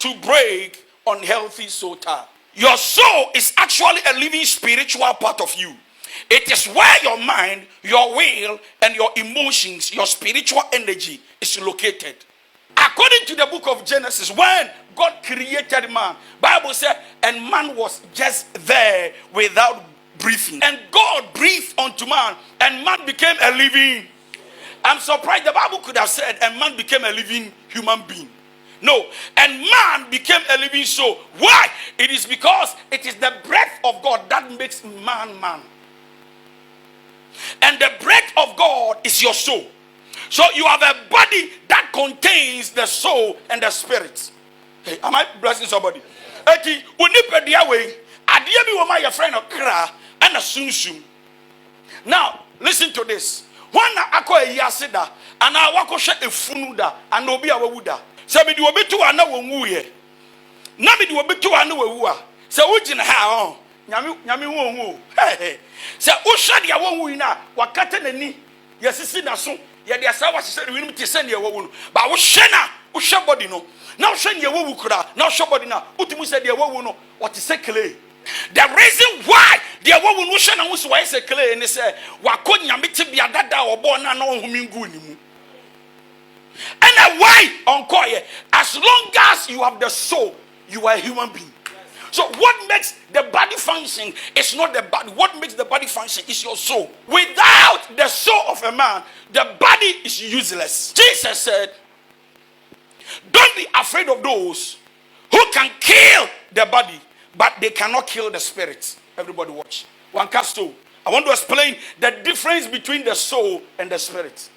to break unhealthy soul tie. Your soul is actually a living spiritual part of you. It is where your mind, your will, and your emotions, your spiritual energy is located. According to the book of Genesis, when God created man, Bible said, and man was just there without breathing. And God breathed unto man, and man became a living. I'm surprised the Bible could have said, and man became a living human being. No, and man became a living soul. Why? It is because it is the breath of God that makes man man. And the breath of God is your soul. So you have a body that contains the soul and the spirit. Hey, am I blessing somebody? Eti unipedia way adie bi wo ma your friend okra and sunsum. Now, listen to this. When akọ eyase da ana wakọhwe efunu da ana obi a wawu da. Se bi di obetu ana wonwu ye. Na bi di obetu ana wawu a. Se wugina ha on. Nyame wonwu. Hey. Se uhwe dia wonwu ina wakata nani yesisi na so. Ye dia sa wahye de winum te se ne wawu no. Ba wo hwe na uhwe body no. Na uhwe ne wawu kura. Na uhwe body na. Utimu se de wawu no. What is clay? The reason why the woman who shana who say say clay and say wako nyame te bia dada obo na na ohumi ngu ni mu. And why onkoye? As long as you have the soul, you are a human being. So what makes the body function is not the body. What makes the body function is your soul. Without the soul of a man, the body is useless. Jesus said, don't be afraid of those who can kill the body, but they cannot kill the spirit. Everybody watch. One cast two. I want to explain the difference between the soul and the spirit.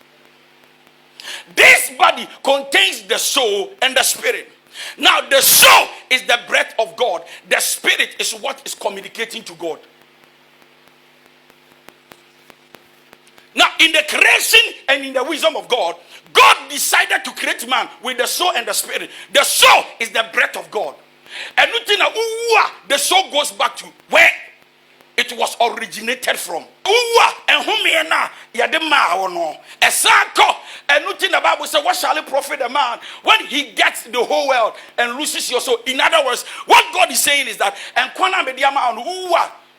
This body contains the soul and the spirit. Now the soul is the breath of God. The spirit is what is communicating to God. Now in the creation and in the wisdom of God, God decided to create man with the soul and the spirit. The soul is the breath of God. And the soul goes back to where it was originated from. And the Bible says, what shall it profit a man when he gets the whole world and loses your soul? In other words, what God is saying is that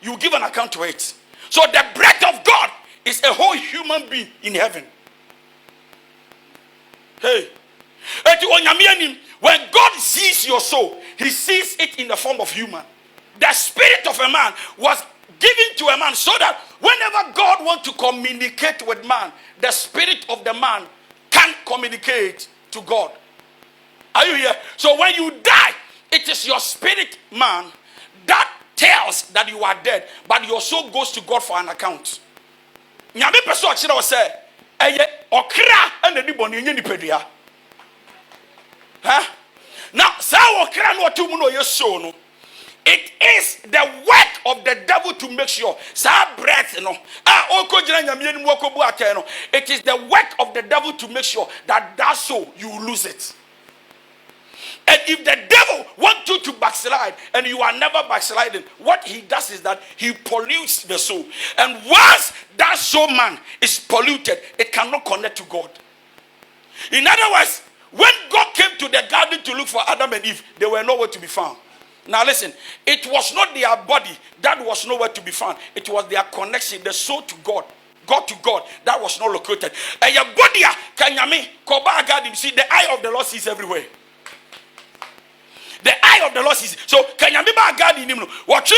you give an account to it. So the breath of God is a whole human being in heaven. Hey. When God sees your soul, he sees it in the form of human. The spirit of a man was given to a man so that whenever God wants to communicate with man, the spirit of the man can communicate to God. Are you here? So when you die, it is your spirit, man, that tells that you are dead, but your soul goes to God for an account. Nyame person achira say, eye okra and the boni nye nipadua. Huh? Now, it is the work of the devil to make sure. It is the work of the devil to make sure that soul, you lose it. And if the devil wants you to backslide and you are never backsliding, what he does is that he pollutes the soul. And once that soul man is polluted, it cannot connect to God. In other words, when God came to the garden to look for Adam and Eve, they were nowhere to be found. Now listen, it was not their body that was nowhere to be found. It was their connection, the soul to God, God to God, that was not located. And your body, you see, the eye of the Lord sees everywhere. The eye of the Lord sees. So can you remember God in him? What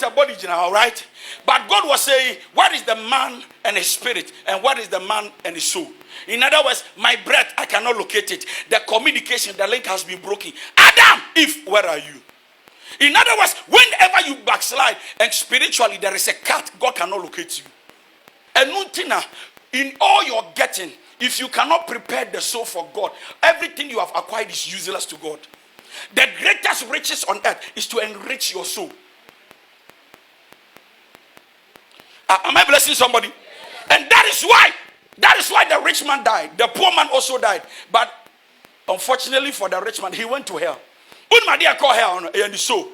a body, all right? But God was saying, what is the man and his spirit, and what is the man and his soul? In other words, my breath, I cannot locate it. The communication, the link has been broken. Adam, Eve, where are you? In other words, whenever you backslide and spiritually there is a cut, God cannot locate you. And Nuntina, in all your getting, if you cannot prepare the soul for God, everything you have acquired is useless to God. The greatest riches on earth is to enrich your soul. Am I blessing somebody? And that is why the rich man died. The poor man also died. But unfortunately for the rich man, he went to hell. Call hell and the soul.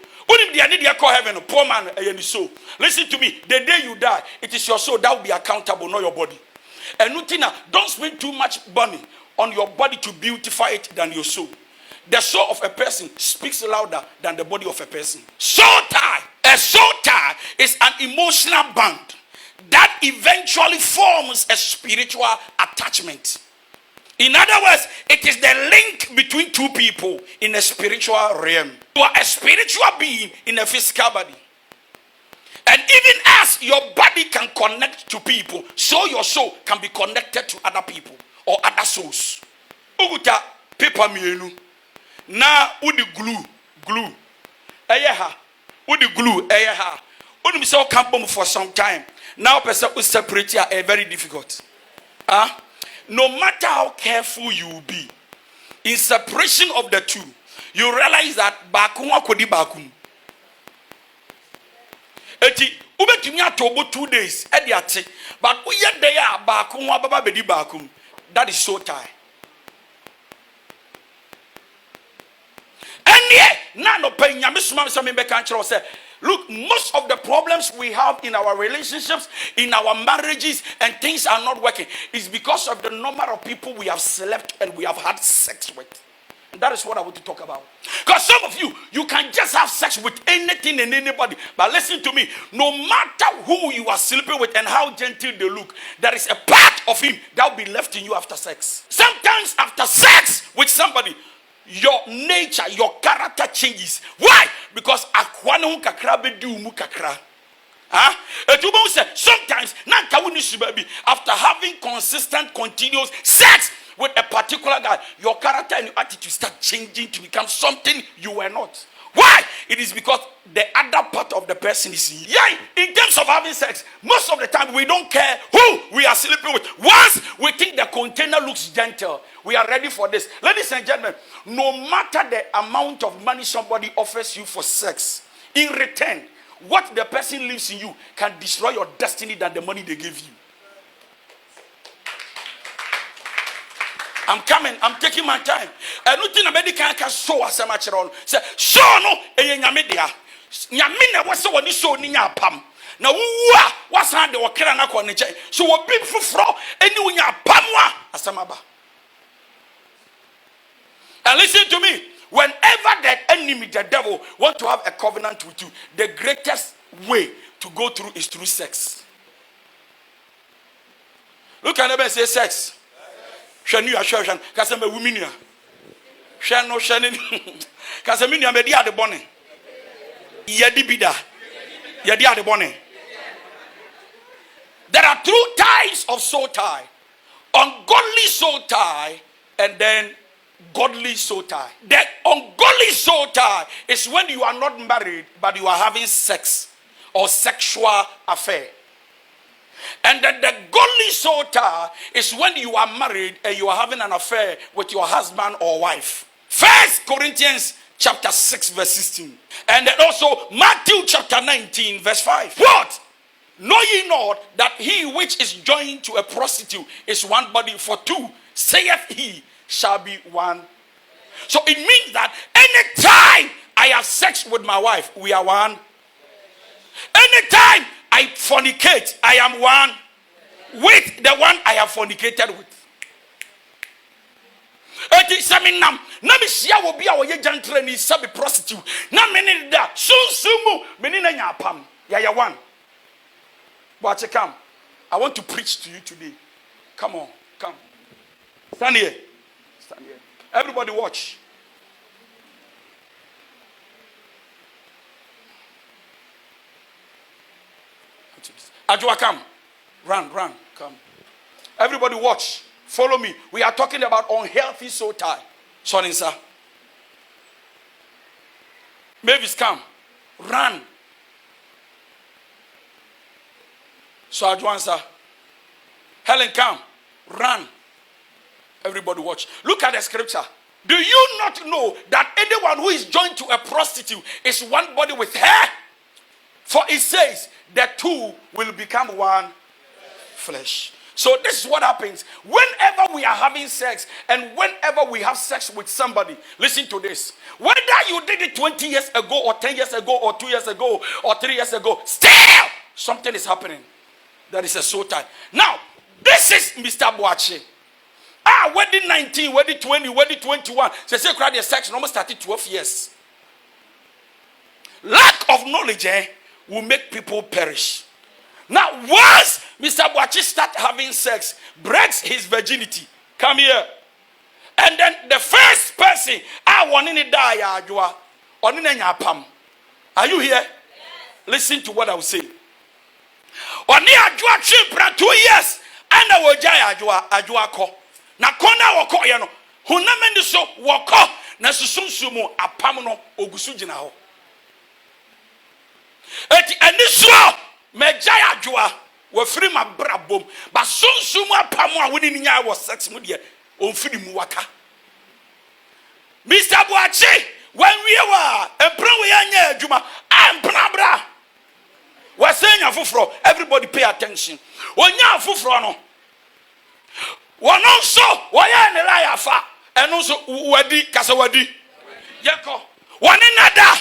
Call heaven, poor man and the soul. Listen to me. The day you die, it is your soul that will be accountable, not your body. And Nutina, don't spend too much money on your body to beautify it than your soul. The soul of a person speaks louder than the body of a person. Soul tie. A soul tie is an emotional bond that eventually forms a spiritual attachment. In other words, it is the link between two people in a spiritual realm. You are a spiritual being in a physical body. And even as your body can connect to people, so your soul can be connected to other people or other souls. Uguta paper mienu. Na udi glue. Eyeha. Udi glue eyeha. Udi miso kampo for some time. Now person who separate you are very difficult. No matter how careful you will be in separation of the two, you realize that bakum kodi bakum. Eti ubetumi atobo 2 days ediate, but uye dey bakum baba bedi bakum. That is so tie. Look, most of the problems we have in our relationships, in our marriages, and things are not working is because of the number of people we have slept and we have had sex with. And that is what I want to talk about. Because some of you, you can just have sex with anything and anybody. But listen to me, no matter who you are sleeping with and how gentle they look, there is a part of him that will be left in you after sex. Sometimes after sex with somebody, your nature, your character changes. Why? Because akwanu kakra be du mu kakra. Sometimes after having consistent, continuous sex with a particular guy, your character and your attitude start changing to become something you were not. Why? It is because the other part of the person is in terms of having sex, most of the time we don't care who we are sleeping with. Once we think the container looks gentle, we are ready for this. Ladies and gentlemen, no matter the amount of money somebody offers you for sex, in return, what the person leaves in you can destroy your destiny than the money they give you. I'm coming. I'm taking my time. And nothing about the can show us a match around. Say, show no, a yamidia. Yamina was so when you saw Nia Pam. Now, what's hand the Wakana Corniche? So, what big fro, and you in Pamwa, Asamaba. And listen to me. Whenever the enemy, the devil, want to have a covenant with you, the greatest way to go through is through sex. Look at them say sex. Shani assuration, Casamba Wuminia. Shano Shanin Casaminia Media de Bonnet. Yadibida. Yadia de Bonnet. There are two types of soul tie: ungodly soul tie and then godly soul tie. The ungodly soul tie is when you are not married but you are having sex or sexual affair. And then the godly soul tie is when you are married and you are having an affair with your husband or wife. 1 Corinthians chapter 6 verse 16. And then also Matthew chapter 19 verse 5. What? Know ye not that he which is joined to a prostitute is one body, for two, saith he, shall be one. So it means that anytime I have sex with my wife, we are one. Anytime I fornicate, I am one with the one I have fornicated with. Na me sia wo bia wo ye jantre ni sabe prostitute. Na me ni da sunsumu me ni na nya pam. Ya one. But come. I want to preach to you today. Come on, come. Stand here. Stand here. Everybody watch. Ajua, come. Run, come. Everybody watch. Follow me. We are talking about unhealthy soul tie. Sorry, sir. Mavis, come. Run. So Ajua, sir. Helen, come. Run. Everybody watch. Look at the scripture. Do you not know that anyone who is joined to a prostitute is one body with her? For it says, the two will become one flesh. So this is what happens. Whenever we are having sex and whenever we have sex with somebody, listen to this. Whether you did it 20 years ago or 10 years ago or 2 years ago or 3 years ago, still something is happening. That is a soul tie. Now, this is Mr. Boache. Wedding 19, wedding 20, wedding 21. Say crowd the sex almost started 12 years. Lack of knowledge will make people perish. Now, once Mr. Boachi start having sex, breaks his virginity. Come here. And then the first person, I want to die, are you here? Yes. Listen to what I will say. Oni ajua chipra 2 years, ana wojaya ajua ko. Na kona wako ye no. Hunamendi so wako na susunsumu apam no ogusu gina ho. Eti eniso mejaya ajua we free ma brabom ba sunsumu apam a woni nya wo sex mu de onfiri mu waka. Mr. Boachi, when we were empren we anya adwuma empra bra. We're saying afufro, everybody pay attention. Onya afufro no. One also, why ne la yafa, and also wadi kasa wadi. Yeko. One another.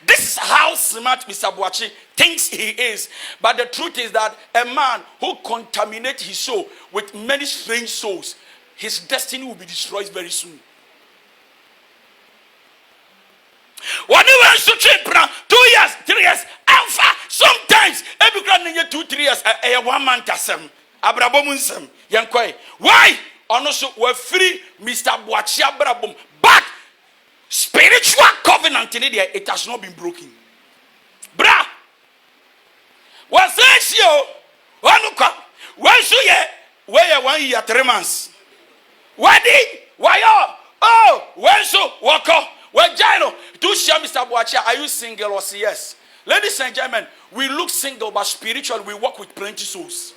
This is how smart Mr. Boachi thinks he is. But the truth is that a man who contaminates his soul with many strange souls, his destiny will be destroyed very soon. When you went to Chipra, 2 years, 3 years, alpha, sometimes every grand 2-3 years, a 1 month asem, abrabomunsem, yankoi. Why? Also, we're free, Mr. Boachi abrabom. But spiritual covenant in India, it has not been broken. Bra, what's this yo? Wanuka, why so ye? Where 1 year, 3 months? Wedding? Why? Oh, when so, wako. Well, Jano, do share Mr. Boachi, are you single or say yes? Ladies and gentlemen, we look single but spiritual, we walk with plenty souls.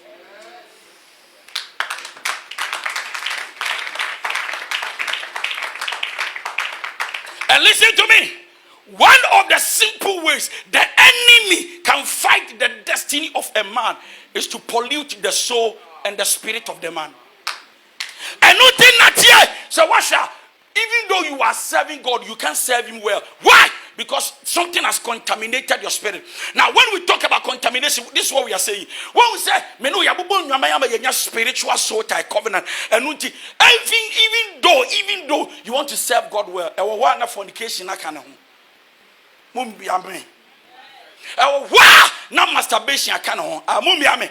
And listen to me. One of the simple ways the enemy can fight the destiny of a man is to pollute the soul and the spirit of the man. And nothing not here. So what shall? Even though you are serving God, you can't serve him well. Why? Because something has contaminated your spirit. Now, when we talk about contamination, this is what we are saying. When we say, spiritual soul tie covenant, and even though you want to serve God well, fornication, na masturbation aka no amumi ame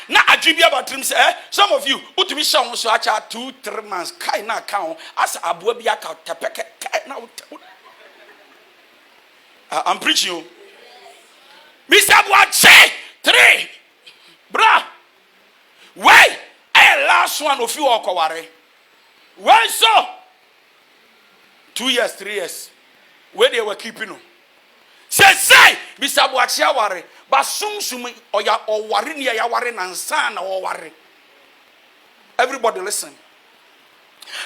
na adwibia batrim say some of you utumi sha so acha 2-3 months kai na aka ho as aboa bi aka tepeke na I'm preaching you. Mr. Boachi 3 bra why last one of you okoware when so 2 years 3 years where they were keeping you. Say, Mr. Boachi aware, but sum oya oware ni ya ware nansa na oware. Everybody listen.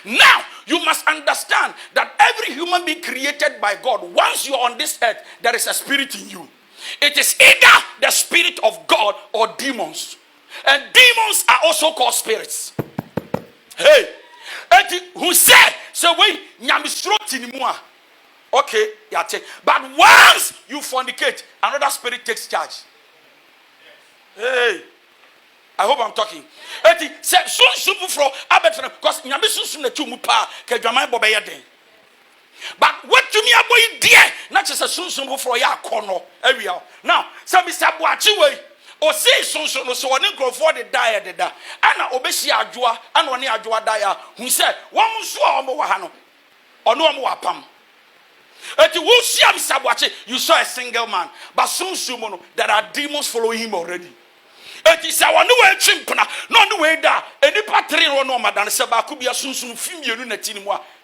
Now, you must understand that every human being created by God, once you're on this earth, there is a spirit in you. It is either the spirit of God or demons. And demons are also called spirits. Hey, who said, so wait, nyamistro tinimua. Okay, yeah, but once you fornicate, another spirit takes charge. Hey, I hope I'm talking. But what to me about dear, not just a soon for ya corner area. Now, some Mr. Boachi way or say so one go for the dia de da. Anna Obeshi Ajua, and one Ajua dia, who said, one swa Mohano or no more pam. You saw a single man, but soon there are demons following him already. It is our new way chimpana, not the way that any patri or no madan Sabakubia soon film you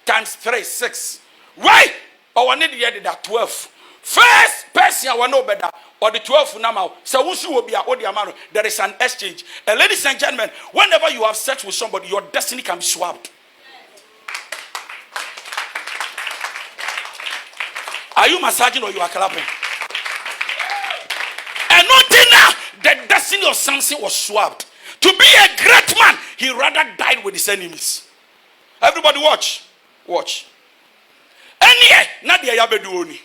times 3, 6. Why? Or one idiot that 12. First person I want no better, or the 12 now. So will be a man. There is an exchange. And ladies and gentlemen, whenever you have sex with somebody, your destiny can be swapped. Are you massaging or you are clapping? And nothing now, the destiny of Samson was swapped. To be a great man, he rather died with his enemies. Everybody watch. Watch. And yeah, not the Yabeduoni.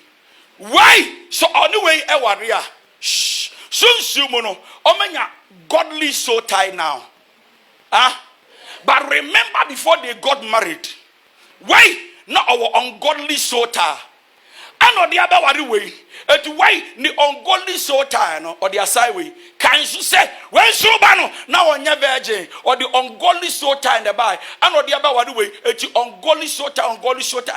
Why? So anyway, Ewaria. Shh. Soon Sumono. Omenya godly soul tie now. Ah? But remember, before they got married, why not our ungodly soul tie? And the other way, why the ungodly soul tie or the aside way? Can you say when Subano now on your virgin or the ungodly soul tie in the by? And the other way, it's ungodly soul tie,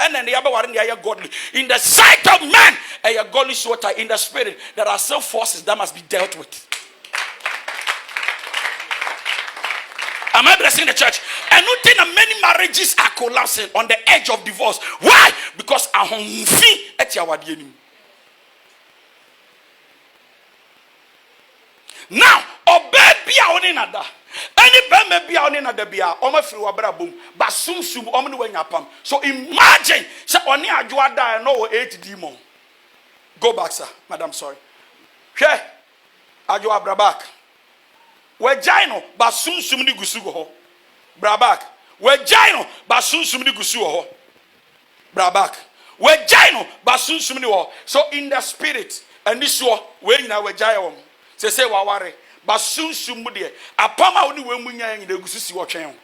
and then the other one they are godly in the sight of man, a godly soul tie in the spirit. There are some forces that must be dealt with. Am I blessing the church? And nothing, many marriages are collapsing on the edge of divorce. Why? Because now, obey be on another. Any baby be on another be a free wabrabum, but soon omni when yapam. So imagine, so only a juada no 8 demon. Go back, sir. Madam, sorry. Okay, Ajua Brabak. We jaino ba sunsum ni gusu ho brabak we jaino ba sunsum ni gusu ho brabak we jaino ba sunsum ni ho. So in the spirit and this one we nyina we jaio say waware ba sunsum mu de apama oni we munya nyina gusu si wo twen.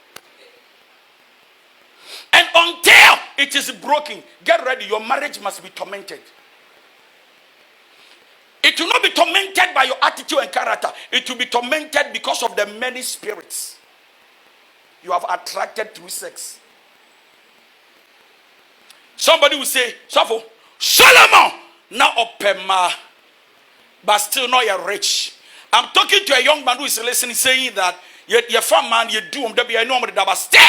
And until it is broken, get ready, your marriage must be tormented. It will not be tormented by your attitude and character. It will be tormented because of the many spirits you have attracted through sex. Somebody will say, Safo, Solomon, now opema, but still not yet rich. I'm talking to a young man who is listening, saying that you're fun man, you do but still,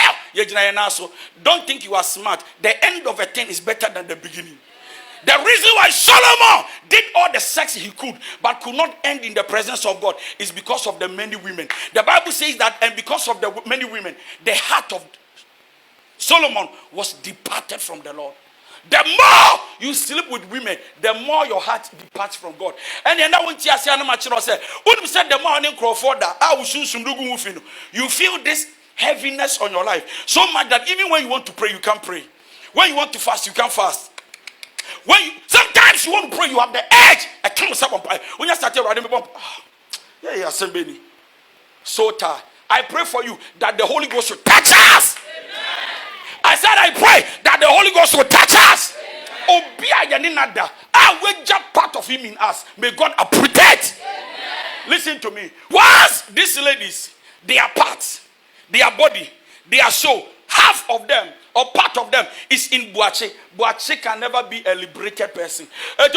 don't think you are smart. The end of a thing is better than the beginning. The reason why Solomon did all the sex he could but could not end in the presence of God is because of the many women. The Bible says that, and because of the many women, the heart of Solomon was departed from the Lord. The more you sleep with women, the more your heart departs from God. And then I want to say, the morning you feel this heaviness on your life so much that even when you want to pray, you can't pray. When you want to fast, you can't fast. Sometimes you want to pray, you have the edge. I can't stop on prayer. When you start writing, somebody so tired. I pray for you that the Holy Ghost will touch us. Amen. I said, I pray that the Holy Ghost will touch us. Part of him in us. May God protect. Listen to me. Once these ladies, their parts, their body, their soul, half of them or part of them is in Boache. Boache can never be a liberated person. But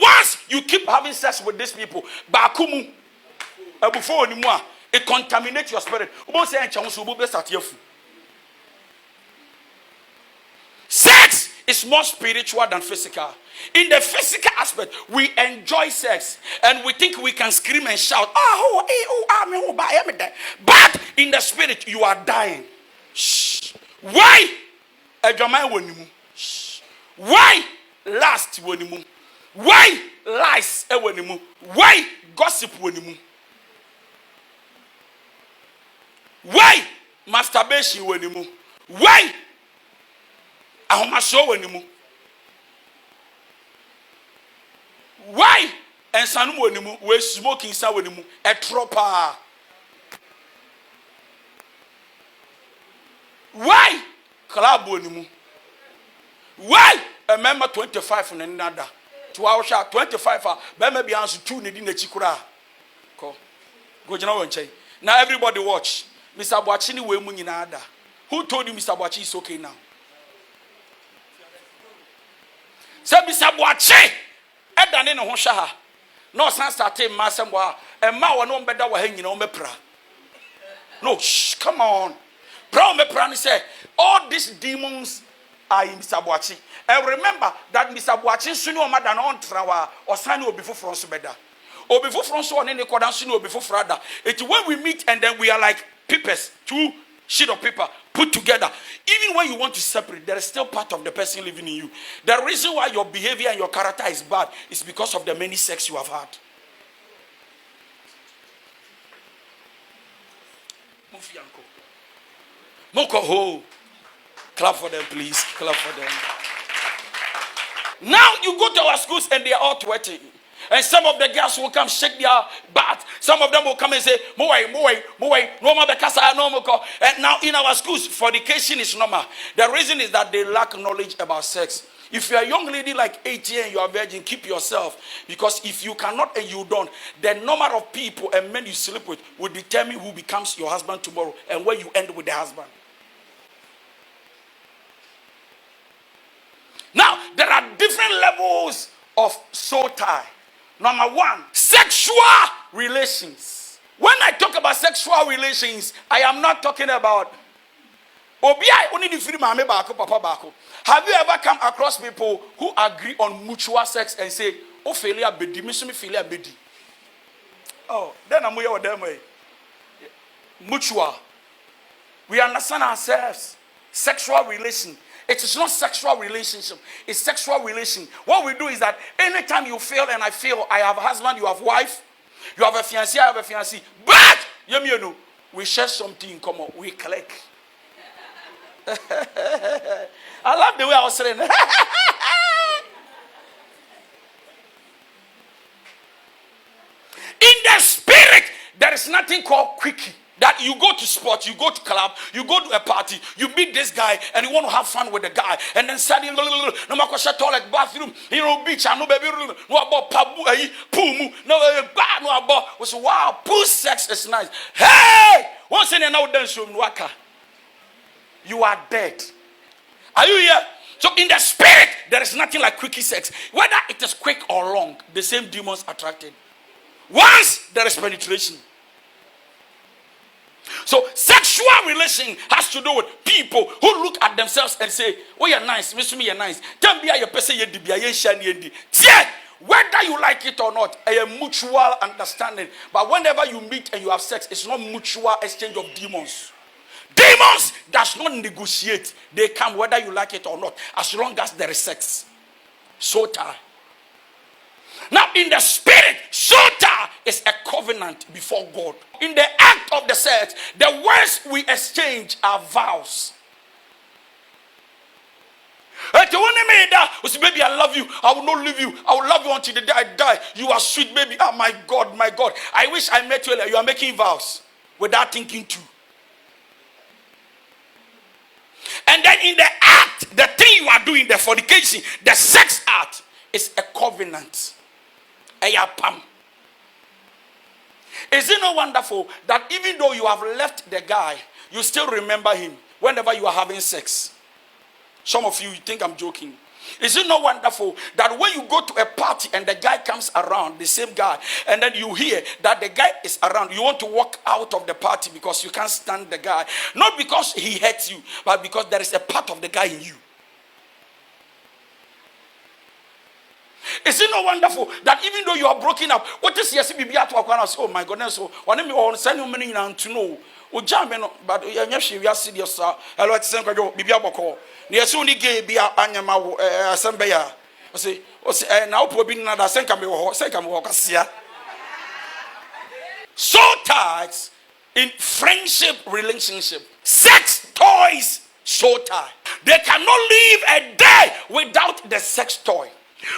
once you keep having sex with these people, it contaminates your spirit. Sex is more spiritual than physical. In the physical aspect, we enjoy sex and we think we can scream and shout. But in the spirit, you are dying. Shh. Why? Why lust? Why lies? Why gossip? Why masturbation? Why? Why? And some we're smoking some a tropa. Why? Club why? A member 25 and another 2 hours 25 maybe answer 2 needing a chikura. Go now everybody watch. Mr. Boachini Wemunada. Who told you Mr. Boachi is okay now? Say Mr. Boachi. Edane no hosha. No san start masemwa. And ma wa no better wa hanging on me pra. No, shh, come on. Bro me pra ni say all these demons are in Mr. Boachi. And remember that Mr. Boachi sunu o mada no ntrawa or sani Obofour so beda. Obofour so on any kodan sunu Obofour ada. It's when we meet and then we are like papers, 2 sheets of paper put together. Even when you want to separate, there is still part of the person living in you. The reason why your behavior and your character is bad is because of the many sex you have had. Moko ho. Clap for them, please. Clap for them. Now you go to our schools and they are all twerking. And some of the girls will come shake their butt. Some of them will come and say, Moe, no more because I know more. And now in our schools, fornication is normal. The reason is that they lack knowledge about sex. If you are a young lady like 18 and you are virgin, keep yourself. Because if you cannot and you don't, the number of people and men you sleep with will determine who becomes your husband tomorrow and where you end with the husband. Now, there are different levels of soul tie. Number one, sexual relations. When I talk about sexual relations, I am not talking about have you ever come across people who agree on mutual sex and say, oh, failure bedi, me failure bedi? Oh, then I'm with them way. Mutual. We understand ourselves. Sexual relation. It is not sexual relationship. It's sexual relation. What we do is that anytime you feel and I feel, I have a husband, you have wife, you have a fiancé, I have a fiancé, but you know, we share something in common. We click. I love the way I was saying. In the spirit, there is nothing called quickie. That you go to sport, you go to club, you go to a party, you meet this guy, and you want to have fun with the guy, and then suddenly, no matter toilet, bathroom, beach, no baby, no about pool, no about. Was wow, pool sex is nice. Hey, once in an out dance room, you are dead. Are you here? So in the spirit, there is nothing like quickie sex. Whether it is quick or long, the same demons attracted. Once there is penetration. So sexual relation has to do with people who look at themselves and say, oh, you're nice, you're nice. Tell me your person, whether you like it or not, a mutual understanding. But whenever you meet and you have sex, it's not mutual exchange of demons. Demons does not negotiate. They come whether you like it or not, as long as there is sex. So tie. Now, in the spirit, sota is a covenant before God. In the act of the sex, the words we exchange are vows. Baby, I love you. I will not leave you. I will love you until the day I die. You are sweet, baby. Oh, my God, my God. I wish I met you earlier. You are making vows without thinking too. And then in the act, the thing you are doing, the fornication, the sex act, is a covenant. Is it not wonderful that even though you have left the guy, you still remember him whenever you are having sex? Some of you think I'm joking. Is it not wonderful that when you go to a party and the guy comes around, the same guy, and then you hear that the guy is around, you want to walk out of the party because you can't stand the guy. Not because he hates you, but because there is a part of the guy in you. Is it not wonderful that even though you are broken up, what is yes, oh my goodness, so one of me send you many to know. But you are serious, I like to send you Bibia Boko. Yes, only gay be a Anyama Assembaya. Say, now probably not a second walk. So ties in friendship relationship, sex toys, so tie. They cannot live a day without the sex toy.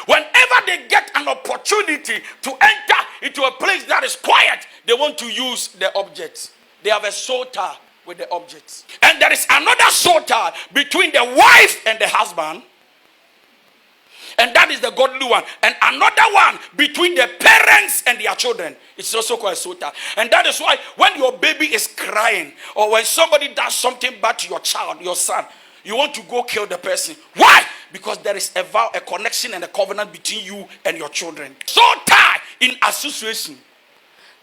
Whenever they get an opportunity to enter into a place that is quiet, they want to use the objects. They have a soul tie with the objects. And there is another soul tie between the wife and the husband. And that is the godly one. And another one between the parents and their children. It's also called a soul tie. And that is why when your baby is crying, or when somebody does something bad to your child, your son, you want to go kill the person. Why? Because there is a vow, a connection and a covenant between you and your children. So tie in association.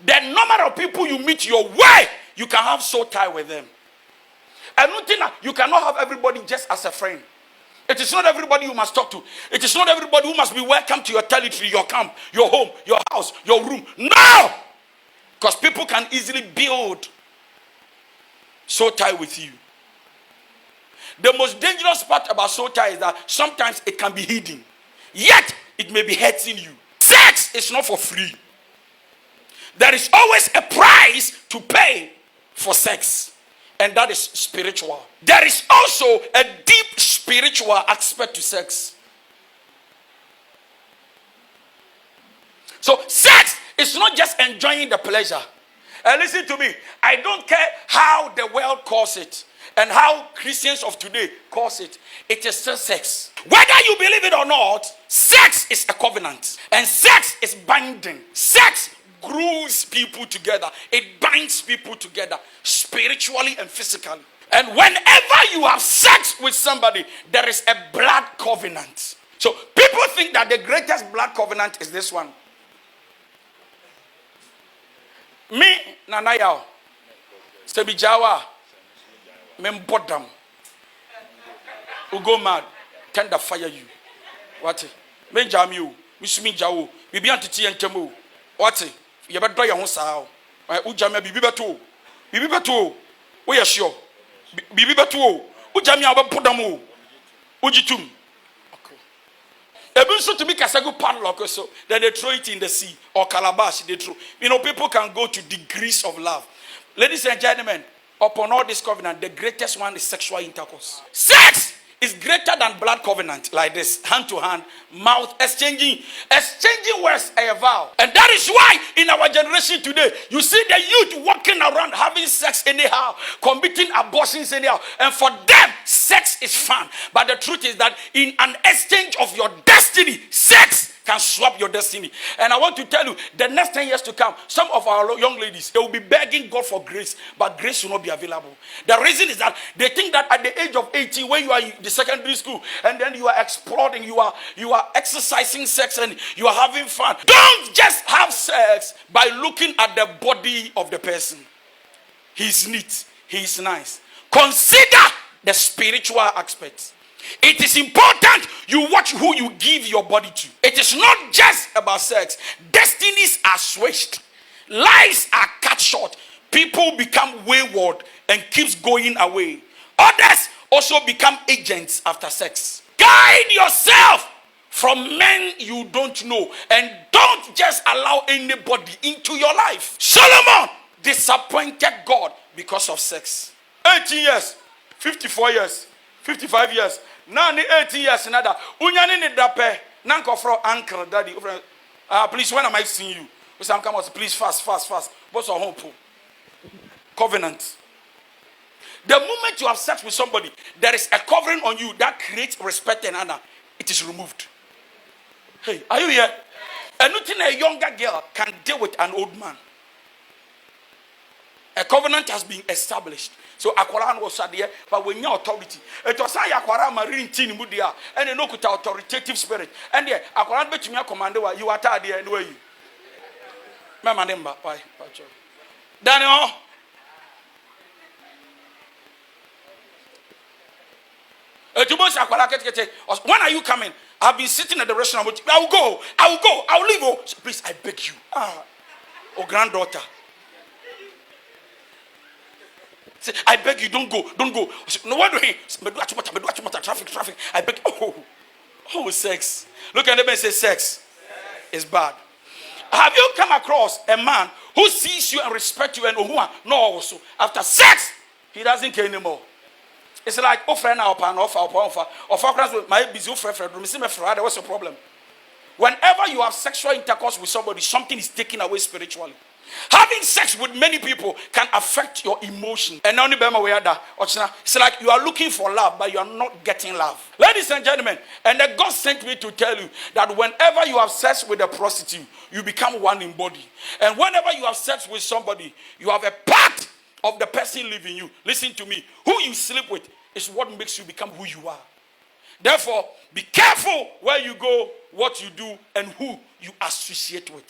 The number of people you meet your way, you can have soul tie with them. And nothing, you cannot have everybody just as a friend. It is not everybody you must talk to. It is not everybody who must be welcome to your territory, your camp, your home, your house, your room. No! Because people can easily build soul tie with you. The most dangerous part about soul tie is that sometimes it can be hidden. Yet, it may be hurting you. Sex is not for free. There is always a price to pay for sex. And that is spiritual. There is also a deep spiritual aspect to sex. So sex is not just enjoying the pleasure. And listen to me, I don't care how the world calls it and how Christians of today calls it. It is still sex. Whether you believe it or not, sex is a covenant. And sex is binding. Sex glues people together. It binds people together spiritually and physically. And whenever you have sex with somebody, there is a blood covenant. So people think that the greatest blood covenant is this one. Me, Nanayao, Stebijawa, Membodam, who go mad, tender fire you. What? Menjam you, Miss Minjao, Bibian Titi and Temu. What? You better try your own sow. Ujamia Bibibato, Bibibato, we are sure. Bibibato, Ujamia Podamu, Ujitum. Eventually to make a second padlock or so, then they throw it in the sea or calabash. They throw. You know, people can go to degrees of love. Ladies and gentlemen, upon all this covenant, the greatest one is sexual intercourse. Sex is greater than blood covenant, like this, hand to hand, mouth, exchanging words, a vow. And that is why in our generation today, you see the youth walking around having sex anyhow, committing abortions anyhow. And for them, sex is fun. But the truth is that in an exchange of your destiny, sex can swap your destiny. And I want to tell you, the next 10 years to come, some of our young ladies, they will be begging God for grace, but grace will not be available. The reason is that they think that at the age of 18, when you are in the secondary school, and then you are exploring, you are exercising sex, and you are having fun. Don't just have sex by looking at the body of the person. He's neat, he's nice. Consider the spiritual aspects. It is important you watch who you give your body to. It is not just about sex. Destinies are switched. Lives are cut short. People become wayward and keeps going away. Others also become agents after sex. Guide yourself from men you don't know, and don't just allow anybody into your life. Solomon disappointed God because of sex. 18 years, 54 years, 55 years. Now, 80 years, another. Unyani ni dape. Nanko fro uncle, daddy. Please, when am I seeing you? Please, fast. What's our home? Covenant. The moment you have sex with somebody, there is a covering on you that creates respect and honor. It is removed. Hey, are you here? And nothing a younger girl can deal with an old man. A covenant has been established. So Aquaran was there, but when your authority, it was I Aquaran marine tin mudia, and a no authoritative spirit. And yeah, Aquaran bet me a commander, you are tired here anyway. Mamma Nemba, bye. Daniel. When are you coming? I've been sitting at the restaurant. I will go. I will leave. Oh, please, I beg you. Oh, granddaughter. Say, I beg you, don't go. No, what do he? Traffic. I beg. Oh, sex. Look at them and say, sex is bad. Have you come across a man who sees you and respects you and no also after sex he doesn't care anymore? It's like offer my busy friend. What's the problem? Whenever you have sexual intercourse with somebody, something is taken away spiritually. Having sex with many people can affect your emotion. And only it's like you are looking for love, but you are not getting love. Ladies and gentlemen, and then God sent me to tell you that whenever you have sex with a prostitute, you become one in body. And whenever you have sex with somebody, you have a part of the person living you. Listen to me. Who you sleep with is what makes you become who you are. Therefore, be careful where you go, what you do, and who you associate with.